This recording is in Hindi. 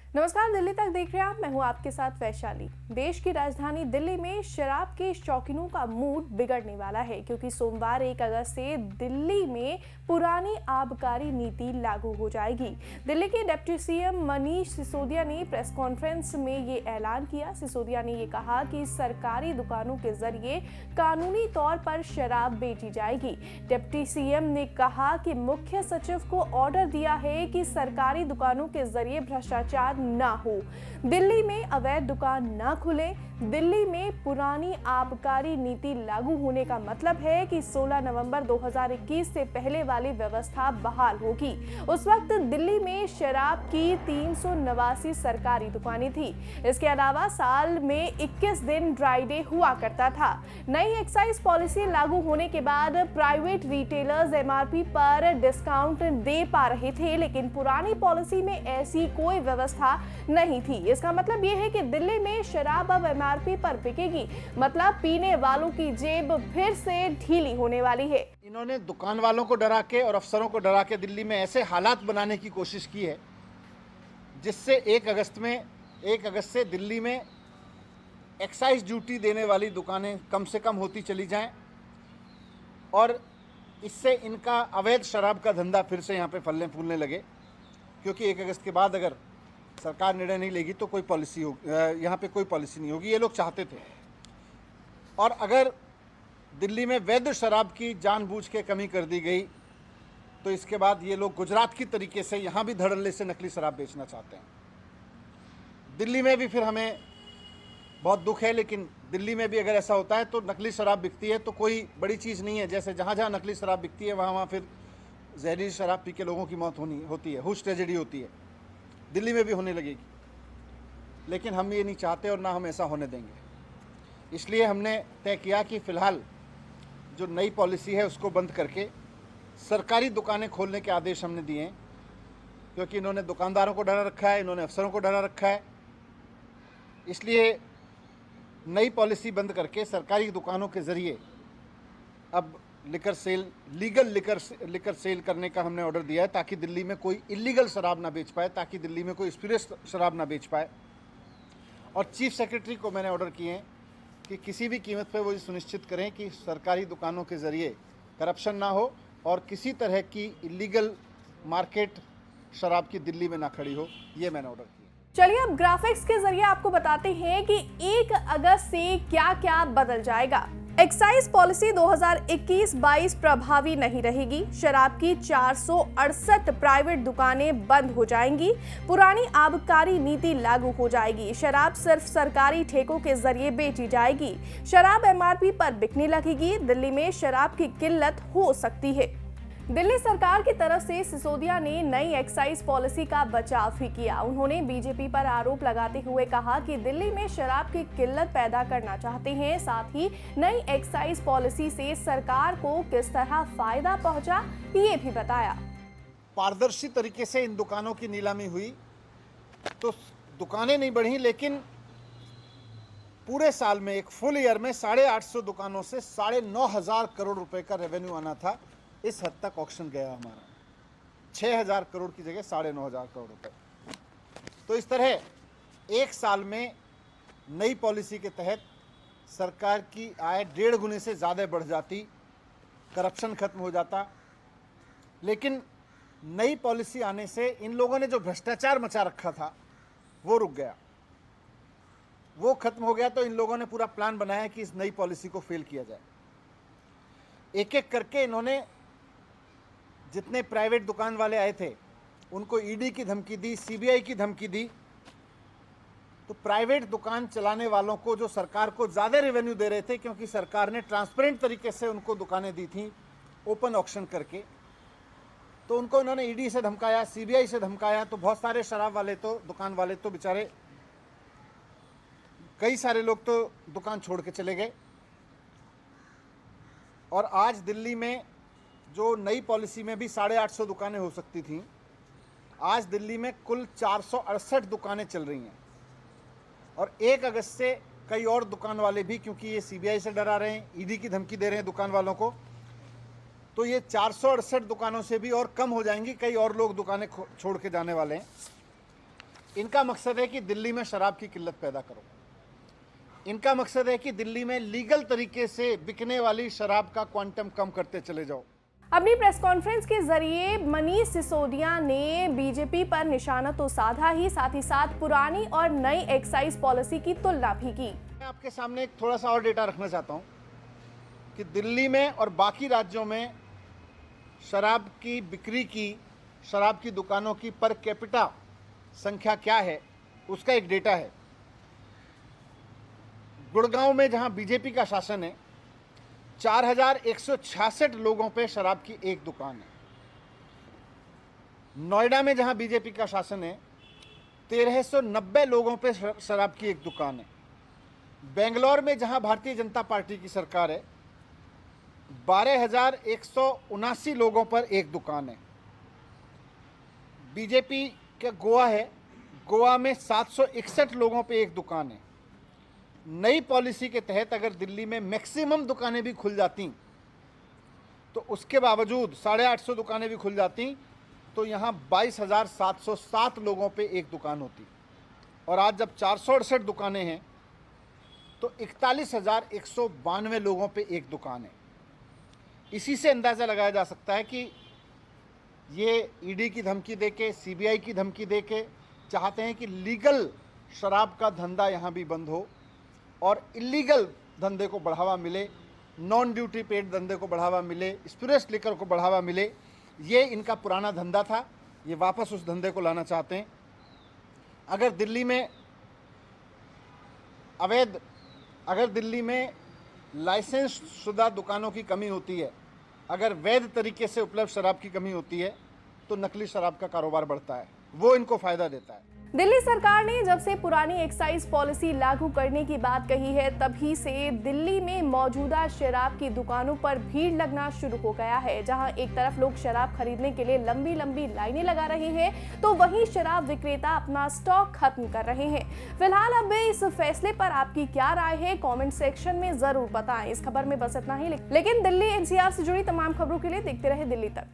नमस्कार, दिल्ली तक देख रहे हैं आप। मैं हूं आपके साथ वैशाली। देश की राजधानी दिल्ली में शराब के शौकीनों का मूड बिगड़ने वाला है, क्योंकि सोमवार 1 अगस्त से दिल्ली में पुरानी आबकारी नीति लागू हो जाएगी। दिल्ली के डिप्टी सीएम मनीष सिसोदिया ने प्रेस कॉन्फ्रेंस में ये ऐलान किया। सिसोदिया ने ये कहा कि सरकारी दुकानों के जरिए कानूनी तौर पर शराब बेची जाएगी। डिप्टी सीएम ने कहा कि मुख्य सचिव को ऑर्डर दिया है कि सरकारी दुकानों के जरिए भ्रष्टाचार ना हो, दिल्ली में अवैध दुकान ना खुले। दिल्ली में पुरानी आबकारी नीति लागू होने का मतलब है कि 16 नवंबर 2021 से पहले वाली व्यवस्था बहाल होगी। उस वक्त दिल्ली में शराब की 389 सरकारी दुकानें थी। इसके अलावा साल में 21 दिन ड्राई डे हुआ करता था। नई एक्साइज पॉलिसी लागू होने के बाद प्राइवेट रिटेलर्स एमआरपी पर डिस्काउंट दे पा रहे थे, लेकिन पुरानी पॉलिसी में ऐसी कोई व्यवस्था नहीं थी। इसका मतलब यह है कि दिल्ली में शराब अब एमआरपी पर बिकेगी, मतलब पीने वालों की जेब फिर से ढीली होने वाली है। इन्होंने दुकान वालों को डरा के और अफसरों को डरा के दिल्ली में ऐसे हालात बनाने की कोशिश की है जिससे 1 अगस्त से दिल्ली में एक्साइज ड्यूटी देने वाली दुकानें कम से कम होती चली जाएं और इससे इनका अवैध शराब का धंधा फिर से यहाँ पे फलने फूलने लगे, क्योंकि 1 अगस्त के बाद अगर सरकार निर्णय नहीं लेगी तो कोई पॉलिसी हो यहाँ पे कोई पॉलिसी नहीं होगी। ये लोग चाहते थे। और अगर दिल्ली में वैध शराब की जानबूझ के कमी कर दी गई तो इसके बाद ये लोग गुजरात की तरीके से यहाँ भी धड़ल्ले से नकली शराब बेचना चाहते हैं। दिल्ली में भी फिर हमें बहुत दुख है, लेकिन दिल्ली में भी अगर ऐसा होता है तो नकली शराब बिकती है तो कोई बड़ी चीज़ नहीं है। जैसे जहाँ जहाँ नकली शराब बिकती है वहाँ फिर जहरीली शराब पी के लोगों की मौत होती है, हुश ट्रेजेडी होती है। दिल्ली में भी होने लगेगी, लेकिन हम ये नहीं चाहते और ना हम ऐसा होने देंगे। इसलिए हमने तय किया कि फ़िलहाल जो नई पॉलिसी है उसको बंद करके सरकारी दुकानें खोलने के आदेश हमने दिए हैं, क्योंकि इन्होंने दुकानदारों को डरा रखा है, इन्होंने अफसरों को डरा रखा है। इसलिए नई पॉलिसी बंद करके सरकारी दुकानों के ज़रिए अब लीगल लिकर सेल करने का हमने ऑर्डर दिया है, ताकि दिल्ली में कोई इलीगल शराब ना बेच पाए, ताकि दिल्ली में कोई स्पिरिट शराब ना बेच पाए। और चीफ सेक्रेटरी को मैंने ऑर्डर किए हैं कि किसी भी कीमत पर वो ये सुनिश्चित करें कि सरकारी दुकानों के ज़रिए करप्शन ना हो और किसी तरह की इलीगल मार्केट शराब की दिल्ली में ना खड़ी हो। ये मैंने ऑर्डर किया। चलिए अब ग्राफिक्स के जरिए आपको बताते हैं कि 1 अगस्त से क्या क्या बदल जाएगा। एक्साइज पॉलिसी 2021-22 प्रभावी नहीं रहेगी। शराब की 468 प्राइवेट दुकानें बंद हो जाएंगी। पुरानी आबकारी नीति लागू हो जाएगी। शराब सिर्फ सरकारी ठेकों के जरिए बेची जाएगी। शराब एमआरपी पर बिकने लगेगी। दिल्ली में शराब की किल्लत हो सकती है। दिल्ली सरकार की तरफ से सिसोदिया ने नई एक्साइज पॉलिसी का बचाव भी किया। उन्होंने बीजेपी पर आरोप लगाते हुए कहा कि दिल्ली में शराब की किल्लत पैदा करना चाहते हैं। साथ ही नई एक्साइज पॉलिसी से सरकार को किस तरह फायदा पहुंचा, ये भी बताया। पारदर्शी तरीके से इन दुकानों की नीलामी हुई तो दुकानें नहीं बढ़ी, लेकिन पूरे साल में एक फुल ईयर में 850 दुकानों से 9,500 करोड़ रुपए का रेवेन्यू आना था। इस हद तक ऑक्शन गया हमारा, 6,000 करोड़ की जगह 9,500 करोड़ रुपए। तो इस तरह एक साल में नई पॉलिसी के तहत सरकार की आय 1.5 गुने से ज़्यादा बढ़ जाती, करप्शन खत्म हो जाता। लेकिन नई पॉलिसी आने से इन लोगों ने जो भ्रष्टाचार मचा रखा था वो रुक गया, वो खत्म हो गया। तो इन लोगों ने पूरा प्लान बनाया कि इस नई पॉलिसी को फेल किया जाए। एक एक करके इन्होंने जितने प्राइवेट दुकान वाले आए थे उनको ईडी की धमकी दी, सीबीआई की धमकी दी। तो प्राइवेट दुकान चलाने वालों को, जो सरकार को ज़्यादा रेवेन्यू दे रहे थे, क्योंकि सरकार ने ट्रांसपेरेंट तरीके से उनको दुकानें दी थी ओपन ऑक्शन करके, तो उनको इन्होंने ईडी से धमकाया, सीबीआई से धमकाया। तो बहुत सारे शराब वाले तो, दुकान वाले तो बेचारे, कई सारे लोग तो दुकान छोड़ के चले गए। और आज दिल्ली में जो नई पॉलिसी में भी 850 दुकानें हो सकती थीं, आज दिल्ली में कुल 468 दुकानें चल रही हैं। और 1 अगस्त से कई और दुकान वाले भी, क्योंकि ये सीबीआई से डरा रहे हैं, ईडी की धमकी दे रहे हैं दुकान वालों को, तो ये 468 दुकानों से भी और कम हो जाएंगी। कई और लोग दुकानें छोड़ के जाने वाले हैं। इनका मकसद है कि दिल्ली में शराब की किल्लत पैदा करो। इनका मकसद है कि दिल्ली में लीगल तरीके से बिकने वाली शराब का क्वांटम कम करते चले जाओ। अपनी प्रेस कॉन्फ्रेंस के जरिए मनीष सिसोदिया ने बीजेपी पर निशाना तो साधा ही, साथ ही साथ पुरानी और नई एक्साइज पॉलिसी की तुलना भी की। मैं आपके सामने एक थोड़ा सा और डेटा रखना चाहता हूं कि दिल्ली में और बाकी राज्यों में शराब की बिक्री की, शराब की दुकानों की पर कैपिटा संख्या क्या है, उसका एक डेटा है। गुड़गांव में जहां बीजेपी का शासन है 4166 लोगों पे शराब की एक दुकान है। नोएडा में जहां बीजेपी का शासन है 1390 लोगों पे शराब की एक दुकान है। बेंगलोर में जहां भारतीय जनता पार्टी की सरकार है 12,179 लोगों पर एक दुकान है। बीजेपी का गोवा है, गोवा में 761 लोगों पे एक दुकान है। नई पॉलिसी के तहत अगर दिल्ली में मैक्सिमम दुकानें भी खुल जाती तो उसके बावजूद 850 दुकानें भी खुल जाती तो यहाँ 22,707 लोगों पे एक दुकान होती, और आज जब 468 दुकानें हैं तो 41,192 लोगों पे एक दुकान है। इसी से अंदाज़ा लगाया जा सकता है कि ये ईडी की धमकी देके, सीबीआई की धमकी देके चाहते हैं कि लीगल शराब का धंधा यहाँ भी बंद हो और इलीगल धंधे को बढ़ावा मिले, नॉन ड्यूटी पेड धंधे को बढ़ावा मिले, स्पिरिट्स लिकर को बढ़ावा मिले। ये इनका पुराना धंधा था, ये वापस उस धंधे को लाना चाहते हैं। अगर दिल्ली में लाइसेंस शुदा दुकानों की कमी होती है, अगर वैध तरीके से उपलब्ध शराब की कमी होती है तो नकली शराब का कारोबार बढ़ता है, वो इनको फायदा देता है। दिल्ली सरकार ने जब से पुरानी एक्साइज पॉलिसी लागू करने की बात कही है तभी से दिल्ली में मौजूदा शराब की दुकानों पर भीड़ लगना शुरू हो गया है। जहां एक तरफ लोग शराब खरीदने के लिए लंबी लंबी लाइनें लगा रहे हैं तो वहीं शराब विक्रेता अपना स्टॉक खत्म कर रहे हैं। फिलहाल अब इस फैसले पर आपकी क्या राय है, कॉमेंट सेक्शन में जरूर बताएं। इस खबर में बस इतना ही, लेकिन दिल्ली एनसीआर से जुड़ी तमाम खबरों के लिए देखते रहे दिल्ली तक।